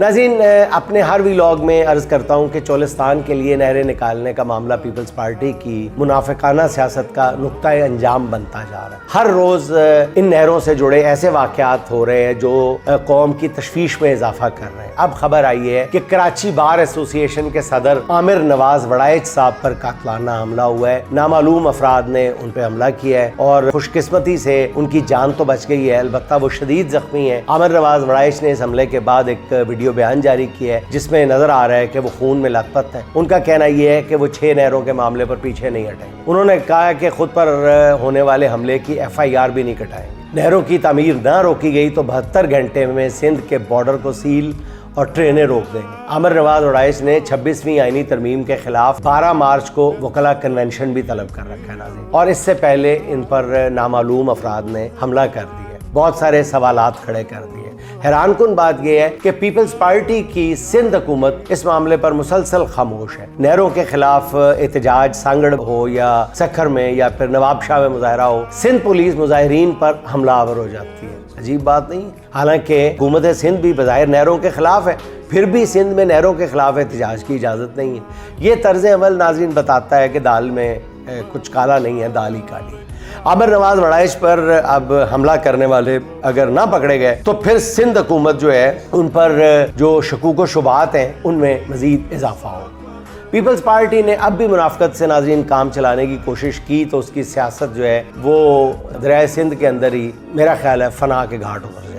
नाज़रीन, अपने हर व्लॉग में अर्ज़ करता हूँ कि चोलिस्तान के लिए नहरें निकालने का मामला पीपल्स पार्टी की मुनाफिकाना सियासत का नुक्ता अंजाम बनता जा रहा है। हर रोज़ इन नहरों से जुड़े ऐसे वाक़यात हो रहे हैं जो कौम की तशवीश में इजाफा कर रहे हैं। अब खबर आई है कि कराची बार एसोसिएशन के सदर आमिर नवाज वड़ाइच साहब पर कातलाना हमला हुआ है। नामालूम अफराद ने उन पर हमला किया है और खुशकिस्मती से उनकी जान तो बच गई है, अलबत्ता वो शदीद जख्मी है। आमिर नवाज वड़ाइच ने इस हमले के बाद एक वीडियो बयान जारी किया है जिसमें नजर आ रहा है कि वो खून में लथपथ है। उनका कहना यह है कि वो 6 नहरों के मामले पर पीछे नहीं हटेंगे। उन्होंने कहा कि खुद पर होने वाले हमले की FIR भी नहीं कटाएंगे। नहरों की तामीर न रोकी गई तो 72 घंटे में सिंध के बॉर्डर को सील और ट्रेनें रोक देंगे। आमिर नवाज वड़ाइच ने 26वीं आईनी तरमीम के खिलाफ 12 मार्च को वकला कन्वेंशन भी तलब कर रखा है नाज़रीन, और इससे पहले इन पर नामालूम अफराद ने हमला कर दिया, बहुत सारे सवालात खड़े कर दिए। हैरानकुन बात यह है कि पीपल्स पार्टी की सिंध हुकूमत इस मामले पर मुसलसल खामोश है। नहरों के खिलाफ एहतजाज सांगड़ हो या सखर में या फिर नवाबशाह में मुजाहरा हो, सिंध पुलिस मुजाहिरीन पर हमलावर हो जाती है। अजीब बात नहीं? हालांकि हुकूमत सिंध भी बज़ाहिर नहरों के खिलाफ है, फिर भी सिंध में नहरों के खिलाफ एहतजाज की इजाज़त नहीं है। ये तर्ज अमल नाज़रीन बताता है कि दाल में कुछ काला नहीं है, दाल ही काली है। आमिर नवाज वड़ाइच पर अब हमला करने वाले अगर ना पकड़े गए तो फिर सिंध हुकूमत जो है उन पर जो शकूक व शुबात हैं उनमें मज़ीद इजाफा हो। पीपल्स पार्टी ने अब भी मुनाफिकत से नाज़रीन काम चलाने की कोशिश की तो उसकी सियासत जो है वो दरिया सिंध के अंदर ही मेरा ख्याल है फना के घाट उतर